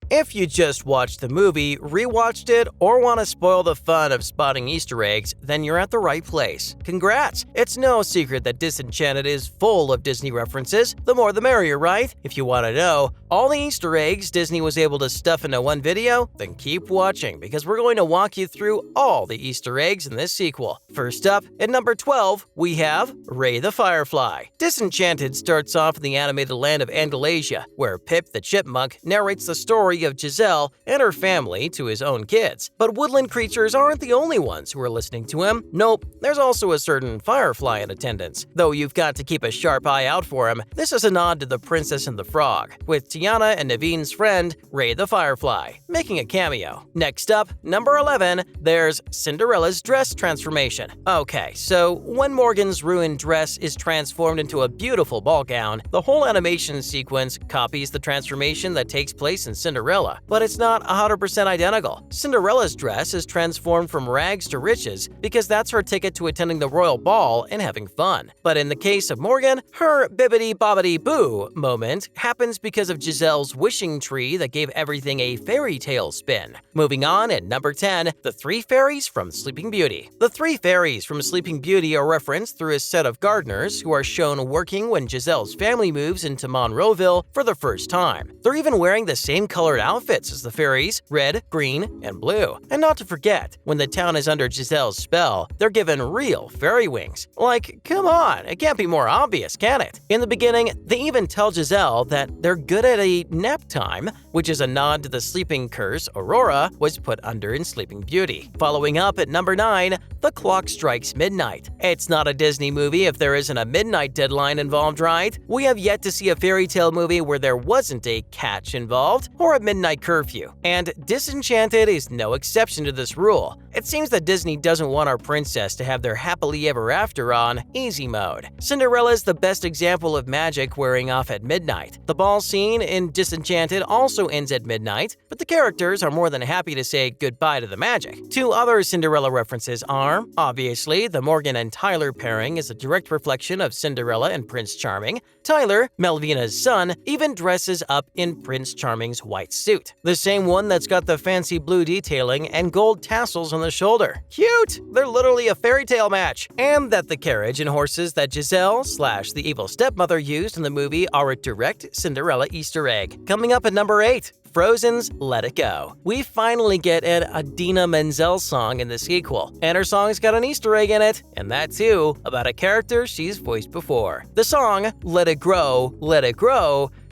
If you just watched the movie, rewatched it, or want to spoil the fun of spotting Easter eggs, then you're at the right place. Congrats! It's no secret that Disenchanted is full of Disney references. The more the merrier, right? If you want to know all the Easter eggs Disney was able to stuff into one video, then keep watching because we're going to walk you through all the Easter eggs in this sequel. First up, at number 12, we have Ray the Firefly. Disenchanted starts off in the animated land of Andalasia, where Pip the Chipmunk narrates the story of Giselle and her family to his own kids. But woodland creatures aren't the only ones who are listening to him. Nope, there's also a certain firefly in attendance. Though you've got to keep a sharp eye out for him, this is a nod to The Princess and the Frog, with Tiana and Naveen's friend, Ray the Firefly, making a cameo. Next up, number 11, there's Cinderella's dress transformation. Okay, so when Morgan's ruined dress is transformed into a beautiful ball gown, the whole animation sequence copies the transformation that takes place in Cinderella, but it's not 100% identical. Cinderella's dress is transformed from rags to riches because that's her ticket to attending the royal ball and having fun. But in the case of Morgan, her bibbidi-bobbidi-boo moment happens because of Giselle's wishing tree that gave everything a fairy tale spin. Moving on, at number 10, the three fairies from Sleeping Beauty. The three fairies from Sleeping Beauty are referenced through a set of gardeners who are shown working when Giselle's family moves into Monroeville for the first time. They're even wearing the same colored outfits as the fairies, red, green, and blue. And not to forget, when the town is under Giselle's spell, they're given real fairy wings. Like, come on, it can't be more obvious, can it? In the beginning, they even tell Giselle that they're good at a nap time, which is a nod to the sleeping curse Aurora was put under in Sleeping Beauty. Following up at number 9, The Clock Strikes Midnight. It's not a Disney movie if there isn't a midnight deadline involved, right? We have yet to see a fairy tale movie where there wasn't a catch involved or a midnight curfew, and Disenchanted is no exception to this rule. It seems that Disney doesn't want our princess to have their happily ever after on easy mode. Cinderella's the best example of magic wearing off at midnight. The ball scene in Disenchanted also ends at midnight, but the characters are more than happy to say goodbye to the magic. Two other Cinderella references are, obviously, the Morgan and Tyler pairing is a direct reflection of Cinderella and Prince Charming. Tyler, Melvina's son, even dresses up in Prince Charming's white suit, the same one that's got the fancy blue detailing and gold tassels on the shoulder. Cute! They're literally a fairy tale match. And that the carriage and horses that Giselle/the evil stepmother used in the movie are a direct Cinderella Easter egg. Coming up at number 8, Frozen's Let It Go. We finally get an Idina Menzel song in the sequel, and her song's got an Easter egg in it, and that too, about a character she's voiced before. The song, Let It Grow,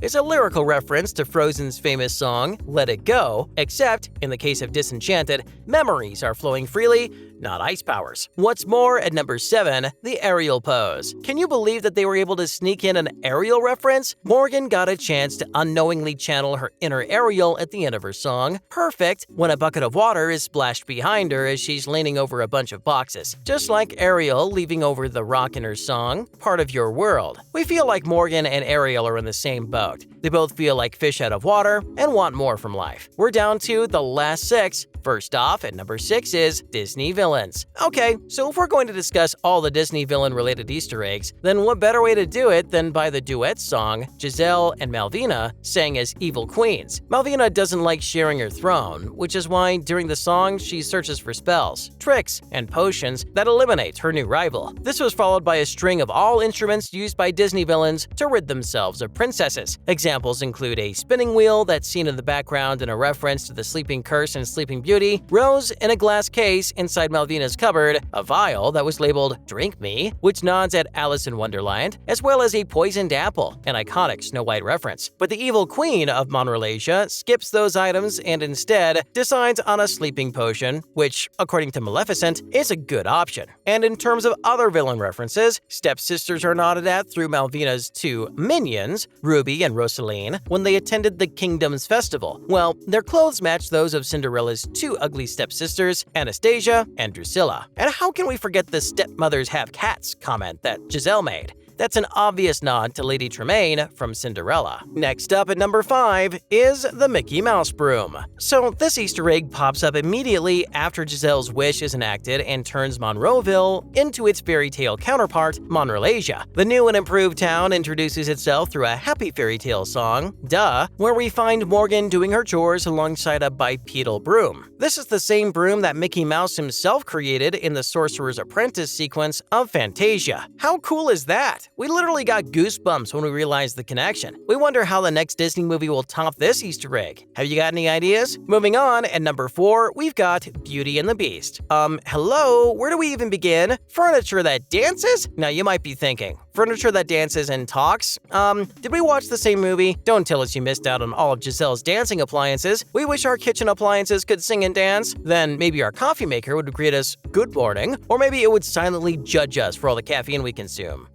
is a lyrical reference to Frozen's famous song, Let It Go, except, in the case of Disenchanted, memories are flowing freely, not ice powers. What's more, at number 7, the aerial pose. Can you believe that they were able to sneak in an aerial reference? Morgan got a chance to unknowingly channel her inner Ariel at the end of her song. Perfect when a bucket of water is splashed behind her as she's leaning over a bunch of boxes. Just like Ariel leaving over the rock in her song, Part of Your World. We feel like Morgan and Ariel are in the same boat. They both feel like fish out of water and want more from life. We're down to the last 6. First off, at number 6 is Disney villains. Okay, so if we're going to discuss all the Disney villain-related Easter eggs, then what better way to do it than by the duet song Giselle and Malvina sang as evil queens. Malvina doesn't like sharing her throne, which is why during the song she searches for spells, tricks, and potions that eliminate her new rival. This was followed by a string of all instruments used by Disney villains to rid themselves of princesses. Examples include a spinning wheel that's seen in the background in a reference to the sleeping curse and Sleeping Beauty, rose in a glass case inside Malvina's cupboard, a vial that was labeled Drink Me, which nods at Alice in Wonderland, as well as a poisoned apple, an iconic Snow White reference. But the evil queen of Monrelasia skips those items and instead decides on a sleeping potion, which, according to Maleficent, is a good option. And in terms of other villain references, stepsisters are nodded at through Malvina's 2 minions, Ruby and Rosaline, when they attended the Kingdom's Festival. Well, their clothes match those of Cinderella's 2 ugly stepsisters, Anastasia and Drusilla. And how can we forget the stepmothers have cats comment that Giselle made? That's an obvious nod to Lady Tremaine from Cinderella. Next up at number 5 is the Mickey Mouse broom. So this Easter egg pops up immediately after Giselle's wish is enacted and turns Monroeville into its fairy tale counterpart, Monrelasia. The new and improved town introduces itself through a happy fairy tale song, Duh, where we find Morgan doing her chores alongside a bipedal broom. This is the same broom that Mickey Mouse himself created in the Sorcerer's Apprentice sequence of Fantasia. How cool is that? We literally got goosebumps when we realized the connection. We wonder how the next Disney movie will top this Easter egg. Have you got any ideas? Moving on, at number 4, we've got Beauty and the Beast. Hello? Where do we even begin? Furniture that dances? Now you might be thinking, furniture that dances and talks? Did we watch the same movie? Don't tell us you missed out on all of Giselle's dancing appliances. We wish our kitchen appliances could sing and dance. Then maybe our coffee maker would greet us good morning, or maybe it would silently judge us for all the caffeine we consume.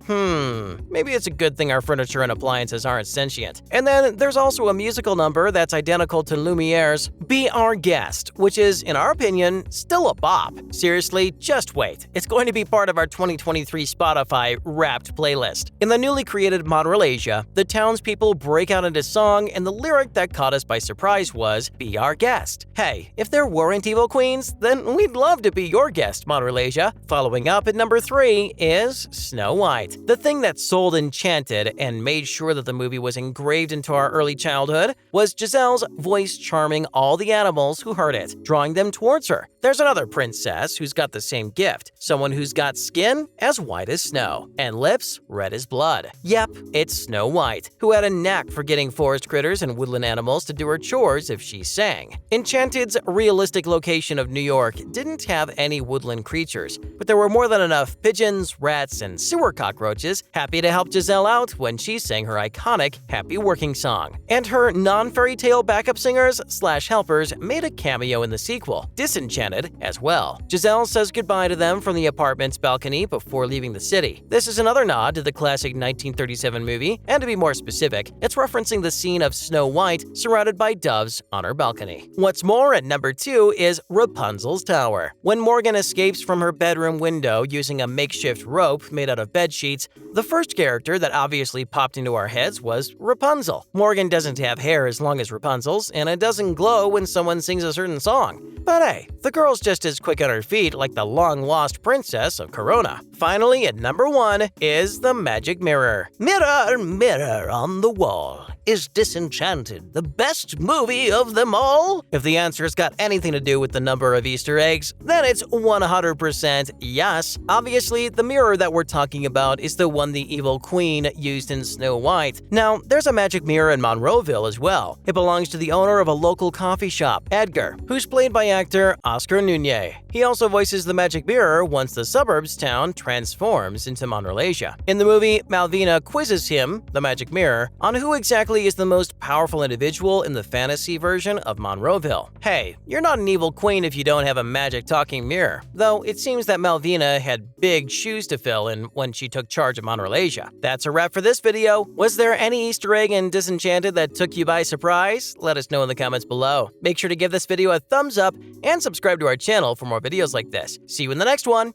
Maybe it's a good thing our furniture and appliances aren't sentient. And then there's also a musical number that's identical to Lumiere's Be Our Guest, which is, in our opinion, still a bop. Seriously, just wait. It's going to be part of our 2023 Spotify Wrapped playlist. In the newly created Monrelasia, the townspeople break out into song, and the lyric that caught us by surprise was, Be Our Guest. Hey, if there weren't evil queens, then we'd love to be your guest, Monrelasia. Following up at number 3 is Snow White. The thing that sold Enchanted and made sure that the movie was engraved into our early childhood was Giselle's voice charming all the animals who heard it, drawing them towards her. There's another princess who's got the same gift, someone who's got skin as white as snow and lips red as blood. Yep, it's Snow White, who had a knack for getting forest critters and woodland animals to do her chores if she sang. Enchanted's realistic location of New York didn't have any woodland creatures, but there were more than enough pigeons, rats, and sewer cockroaches happy to help Giselle out when she sang her iconic Happy Working song. And her non-fairy tale backup singers/helpers made a cameo in the sequel, Disenchanted, as well. Giselle says goodbye to them from the apartment's balcony before leaving the city. This is another nod to the classic 1937 movie, and to be more specific, it's referencing the scene of Snow White surrounded by doves on her balcony. What's more, at number 2 is Rapunzel's Tower. When Morgan escapes from her bedroom window using a makeshift rope made out of bed sheets, the first character that obviously popped into our heads was Rapunzel. Morgan doesn't have hair as long as Rapunzel's, and it doesn't glow when someone sings a certain song. But hey, the girl's just as quick on her feet like the long-lost princess of Corona. Finally, at number 1 is the Magic Mirror. Mirror, mirror on the wall, is Disenchanted the best movie of them all? If the answer's got anything to do with the number of Easter eggs, then it's 100% yes. Obviously, the mirror that we're talking about is the one the evil queen used in Snow White. Now, there's a magic mirror in Monroeville as well. It belongs to the owner of a local coffee shop, Edgar, who's played by actor Oscar Nunez. He also voices the magic mirror once the suburbs town transforms into Monrelasia. In the movie, Malvina quizzes him, the magic mirror, on who exactly is the most powerful individual in the fantasy version of Monroeville. Hey, you're not an evil queen if you don't have a magic talking mirror, though it seems that Malvina had big shoes to fill in when she took charge of Monrelasia. That's a wrap for this video. Was there any Easter egg in Disenchanted that took you by surprise? Let us know in the comments below. Make sure to give this video a thumbs up and subscribe to our channel for more videos like this. See you in the next one!